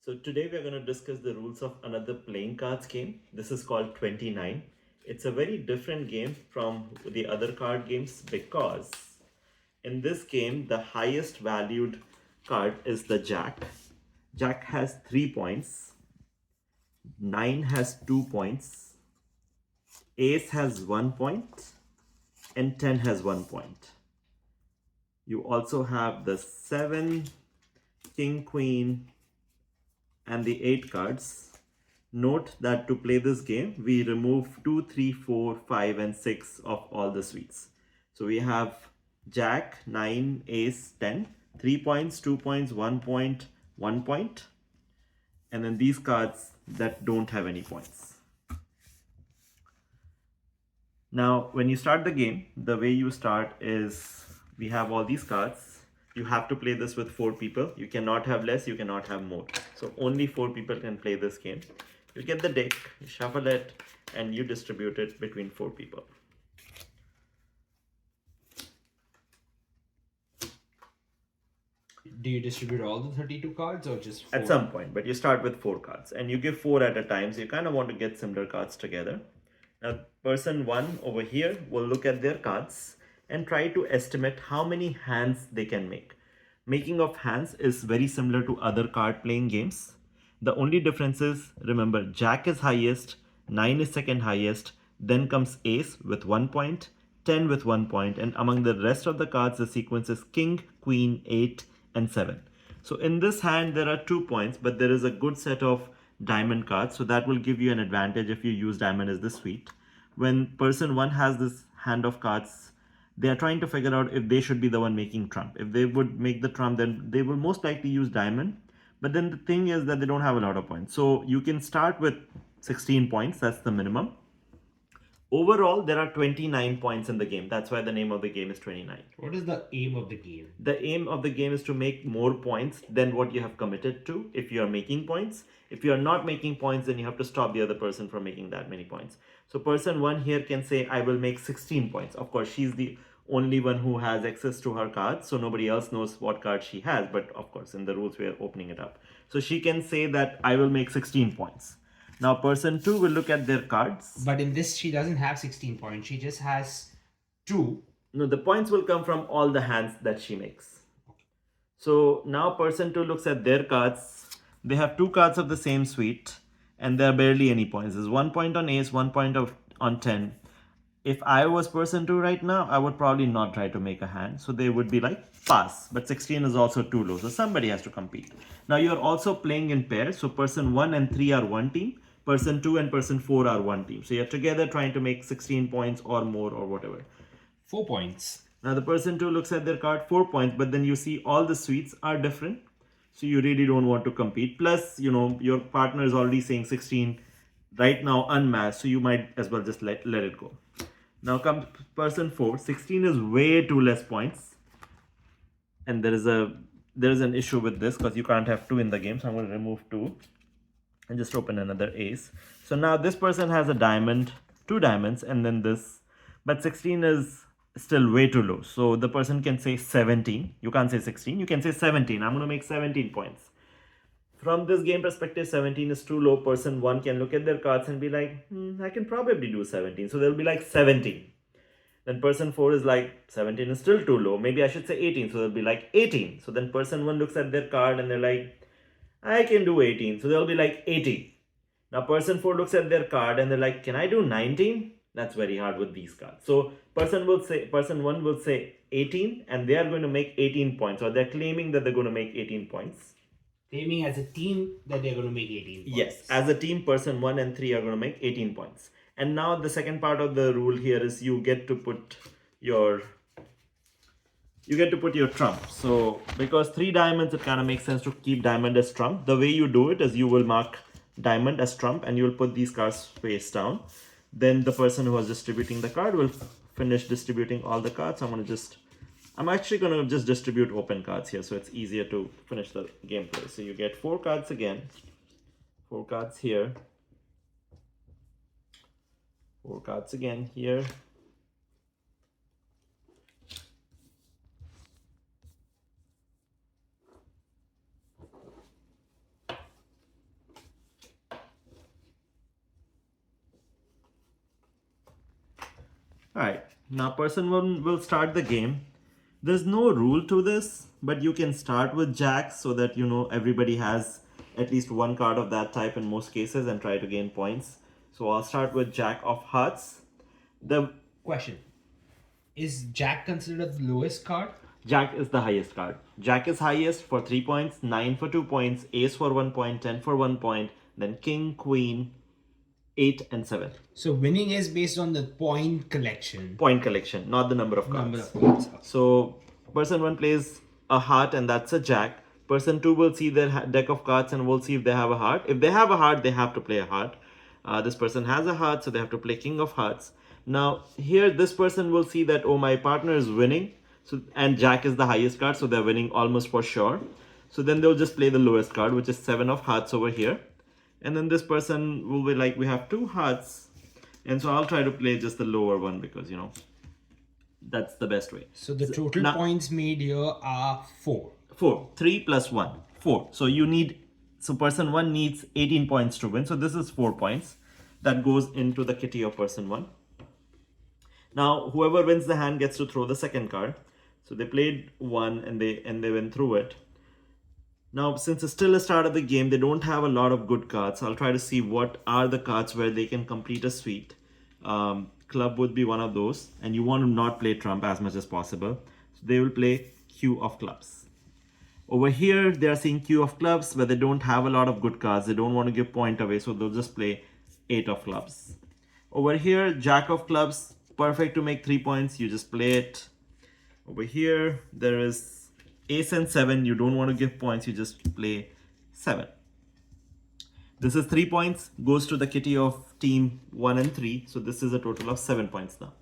So today we are going to discuss the rules of another playing cards game. This is called 29. It's a very different game from the other card games because in this game the highest valued card is the Jack. Jack has 3 points, 9 has 2 points, Ace has 1 point, and 10 has 1 point. You also have the 7, King, Queen, and the 8 cards. Note that to play this game, we remove 2, 3, 4, 5, and 6 of all the suites. So we have Jack, 9, Ace, 10, 3 points, 2 points, 1 point, 1 point, and then these cards that don't have any points. Now, when you start the game, the way you start is we have all these cards. You have to play this with 4 people. You cannot have less, you cannot have more. So only 4 people can play this game. You get the deck, you shuffle it, and you distribute it between 4 people. Do you distribute all the 32 cards or just 4? At some point, but you start with 4 cards and you give 4 at a time. So you kind of want to get similar cards together. Now, person 1 over here will look at their cards and try to estimate how many hands they can make. Making of hands is very similar to other card playing games. The only difference is, remember, Jack is highest, 9 is second highest, then comes Ace with 1 point, 10 with 1 point, and among the rest of the cards, the sequence is King, Queen, 8, and 7. So in this hand, there are 2 points, but there is a good set of diamond cards, so that will give you an advantage if you use diamond as the suite. When person 1 has this hand of cards, they are trying to figure out if they should be the one making trump. If they would make the trump, then they will most likely use diamond. But then the thing is that they don't have a lot of points. So you can start with 16 points, that's the minimum. Overall, there are 29 points in the game. That's why the name of the game is 29. What is the aim of the game? The aim of the game is to make more points than what you have committed to if you are making points. If you are not making points, then you have to stop the other person from making that many points. So person 1 here can say, I will make 16 points. Of course, she's the only one who has access to her cards, so nobody else knows what card she has. But of course, in the rules, we are opening it up. So she can say that I will make 16 points. Now person 2 will look at their cards. But in this, she doesn't have 16 points. She just has 2. No, the points will come from all the hands that she makes. So now person 2 looks at their cards. They have 2 cards of the same suite and there are barely any points. There's 1 point on Ace, 1 point on 10. If I was person 2 right now, I would probably not try to make a hand. So they would be like pass, but 16 is also too low. So somebody has to compete. Now you're also playing in pairs. So person 1 and 3 are one team. Person 2 and person 4 are one team. So you're together trying to make 16 points or more or whatever. 4 points. Now the person 2 looks at their card, 4 points, but then you see all the suites are different. So you really don't want to compete. Plus, your partner is already saying 16 right now unmatched. So you might as well just let it go. Now comes person 4. 16 is way too less points. And there is an issue with this because you can't have 2 in the game. So I'm going to remove 2 and just open another ace. So now this person has a diamond, 2 diamonds, and then this. But 16 is still way too low. So the person can say 17. You can't say 16. You can say 17. I'm going to make 17 points. From this game perspective, 17 is too low. Person 1 can look at their cards and be like, I can probably do 17. So they'll be like 17. Then person 4 is like, 17 is still too low. Maybe I should say 18. So they'll be like 18. So then person 1 looks at their card and they're like, I can do 18. So they'll be like 80. Now person 4 looks at their card and they're like, can I do 19? That's very hard with these cards. So person 1 will say 18 and they are going to make 18 points, or they're claiming that they're going to make 18 points. Claiming as a team that they're going to make 18 points. Yes, as a team, person 1 and 3 are going to make 18 points. And now the second part of the rule here is you get to put your trump. So because 3 diamonds, it kind of makes sense to keep diamond as trump. The way you do it is you will mark diamond as trump and you will put these cards face down. Then the person who was distributing the card will finish distributing all the cards. I'm actually going to just distribute open cards here so it's easier to finish the gameplay. So you get 4 cards again, 4 cards here, 4 cards again here, All right, now person one will start the game. There's no rule to this, but you can start with jacks so that everybody has at least one card of that type in most cases and try to gain points. So I'll start with jack of hearts. The Question: is Jack considered the lowest card? jack is the highest card. Jack is highest for 3 points, 9 for 2 points, ace for 1 point, 10 for 1 point, then king, queen, 8 and 7. So winning is based on the point collection. Point collection, not the number of cards. Number of points. So person 1 plays a heart and that's a jack. Person 2 will see their deck of cards and will see if they have a heart. If they have a heart, they have to play a heart. This person has a heart, so they have to play king of hearts. Now here this person will see that, oh, my partner is winning, so and jack is the highest card, so they're winning almost for sure. So then they'll just play the lowest card, which is 7 of hearts over here. And then this person will be like, we have 2 hearts, and so I'll try to play just the lower one because that's the best way. So the total now, points made here are 4. 4. 3 plus 1. 4. So person 1 needs 18 points to win. So this is 4 points. That goes into the kitty of person 1. Now whoever wins the hand gets to throw the second card. So they played 1 and they went through it. Now since it's still a start of the game, they don't have a lot of good cards. I'll try to see what are the cards where they can complete a suite. Club would be one of those, and you want to not play trump as much as possible. So they will play Q of clubs. Over here, they are seeing Q of clubs, where they don't have a lot of good cards. They don't want to give point away, so they'll just play 8 of clubs. Over here, Jack of clubs, perfect to make 3 points. You just play it. Over here, there is ace and 7. You don't want to give points. You just play 7. This is 3 points, goes to the kitty of team 1 and 3. So this is a total of 7 points now.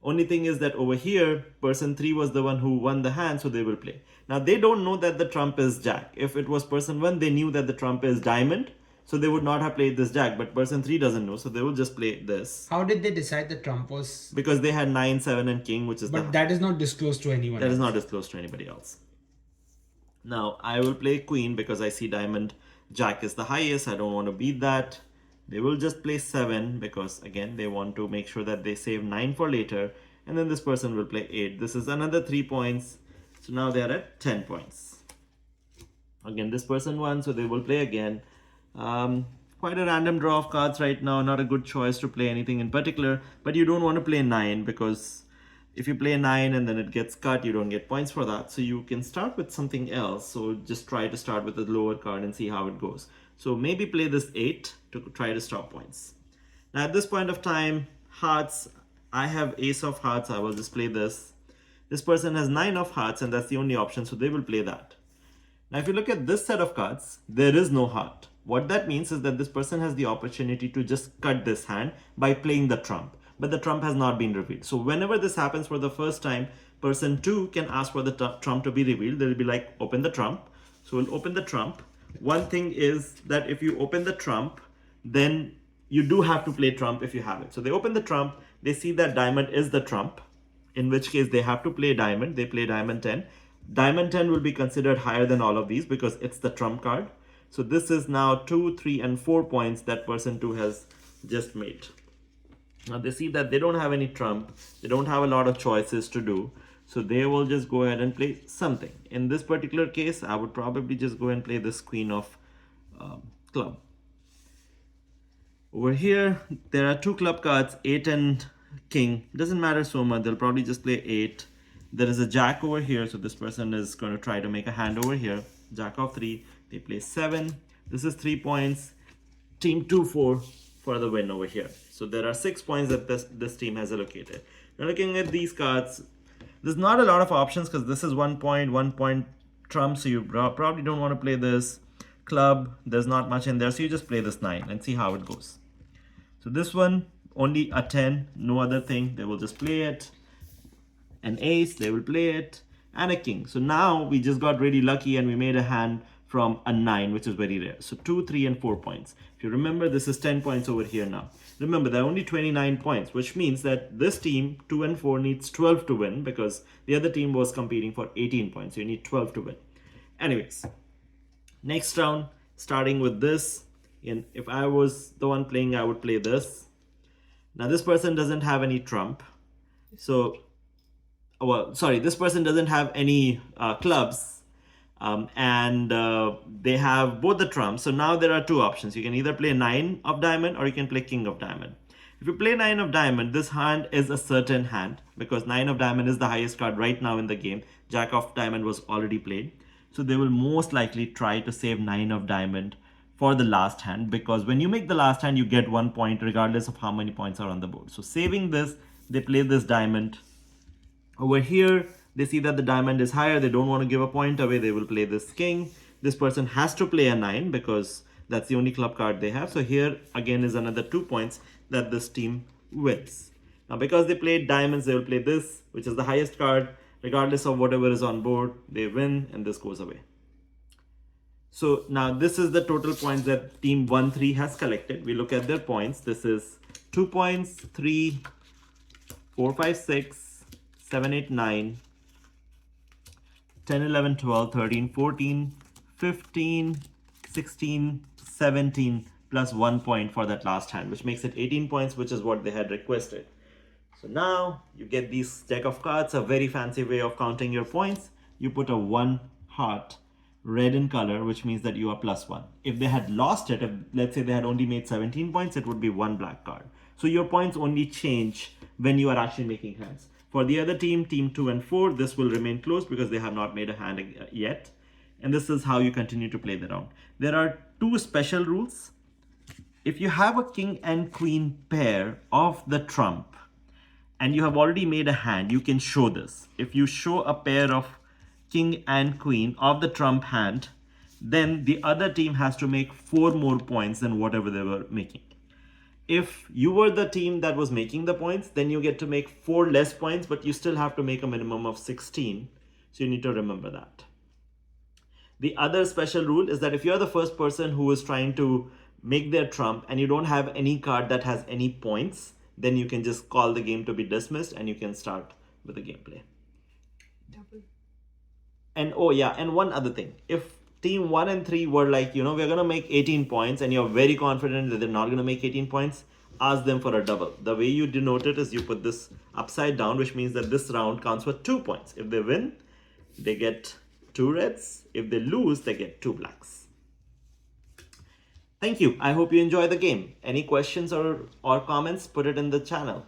Only thing is that over here, person 3 was the one who won the hand, so they will play. Now they don't know that the trump is jack. If it was person 1, they knew that the trump is diamond, so they would not have played this jack. But person 3 doesn't know, so they will just play this. How did they decide the trump was? Because they had 9, 7 and king, which is But that is not disclosed to anyone. That is not disclosed to anybody else. Now I will play queen because I see diamond jack is the highest. I don't want to beat that. They will just play 7 because again they want to make sure that they save 9 for later. And then this person will play 8. This is another 3 points. So now they are at 10 points. Again, this person won, so they will play again. Quite a random draw of cards right now. Not a good choice to play anything in particular. But you don't want to play 9 because if you play 9 and then it gets cut, you don't get points for that. So you can start with something else. So just try to start with a lower card and see how it goes. So maybe play this 8 to try to stop points. Now at this point of time, hearts, I have ace of hearts. I will just play this. This person has 9 of hearts and that's the only option. So they will play that. Now if you look at this set of cards, there is no heart. What that means is that this person has the opportunity to just cut this hand by playing the trump. But the trump has not been revealed. So whenever this happens for the first time, person 2 can ask for the trump to be revealed. They'll be like, open the trump. So we'll open the trump. One thing is that if you open the trump, then you do have to play trump if you have it. So they open the trump. They see that diamond is the trump, in which case they have to play diamond. They play diamond 10. Diamond 10 will be considered higher than all of these because it's the trump card. So this is now 2, 3, and 4 points that person 2 has just made. Now they see that they don't have any trump. They don't have a lot of choices to do. So they will just go ahead and play something. In this particular case, I would probably just go and play this queen of club. Over here, there are 2 club cards, 8 and king. Doesn't matter so much. They'll probably just play 8. There is a jack over here. So this person is going to try to make a hand over here. Jack of 3. They play 7. This is 3 points. Team 2-4 for the win over here. So there are 6 points that this team has allocated. Now looking at these cards, there's not a lot of options because this is 1 point trump. So you probably don't want to play this. Club, there's not much in there. So you just play this 9 and see how it goes. So this one, only a 10, no other thing. They will just play it. An ace, they will play it. And a king. So now we just got really lucky and we made a hand from a 9, which is very rare. So 2, 3, and 4 points. If you remember, this is 10 points over here now. Remember, there are only 29 points, which means that this team, 2 and 4, needs 12 to win because the other team was competing for 18 points. So you need 12 to win. Anyways, next round, starting with this. And if I was the one playing, I would play this. Now this person doesn't have any trump. So, well, sorry, this person doesn't have any clubs, and they have both the trumps. So now there are two options. You can either play 9 of diamond or you can play king of diamond. If you play 9 of diamond, this hand is a certain hand because 9 of diamond is the highest card right now in the game. Jack of diamond was already played. So they will most likely try to save 9 of diamond for the last hand, because when you make the last hand, you get 1 point regardless of how many points are on the board. So saving this, they play this diamond. Over here, they see that the diamond is higher. They don't want to give a point away. They will play this king. This person has to play a 9 because that's the only club card they have. So here again is another 2 points that this team wins. Now because they played diamonds, they will play this, which is the highest card. Regardless of whatever is on board, they win and this goes away. So now this is the total points that team 1-3 has collected. We look at their points. This is 2 points, 3, 4, 5, 6, 7, 8, 9, 10, 11, 12, 13, 14, 15, 16, 17, plus 1 point for that last hand, which makes it 18 points, which is what they had requested. So now you get these deck of cards, a very fancy way of counting your points. You put a 1 heart, red in color, which means that you are +1. If they had lost it, if let's say they had only made 17 points, it would be 1 black card. So your points only change when you are actually making hands. For the other team, team 2 and 4, this will remain closed because they have not made a hand yet. And this is how you continue to play the round. There are 2 special rules. If you have a king and queen pair of the trump, and you have already made a hand, you can show this. If you show a pair of king and queen of the trump hand, then the other team has to make 4 more points than whatever they were making. If you were the team that was making the points, then you get to make 4 less points, but you still have to make a minimum of 16. So you need to remember that. The other special rule is that if you're the first person who is trying to make their trump and you don't have any card that has any points, then you can just call the game to be dismissed and you can start with the gameplay. Double. And oh yeah, and one other thing. If team 1 and 3 were like, we're going to make 18 points and you're very confident that they're not going to make 18 points, ask them for a double. The way you denote it is you put this upside down, which means that this round counts for 2 points. If they win, they get 2 reds. If they lose, they get 2 blacks. Thank you. I hope you enjoy the game. Any questions or comments, put it in the channel.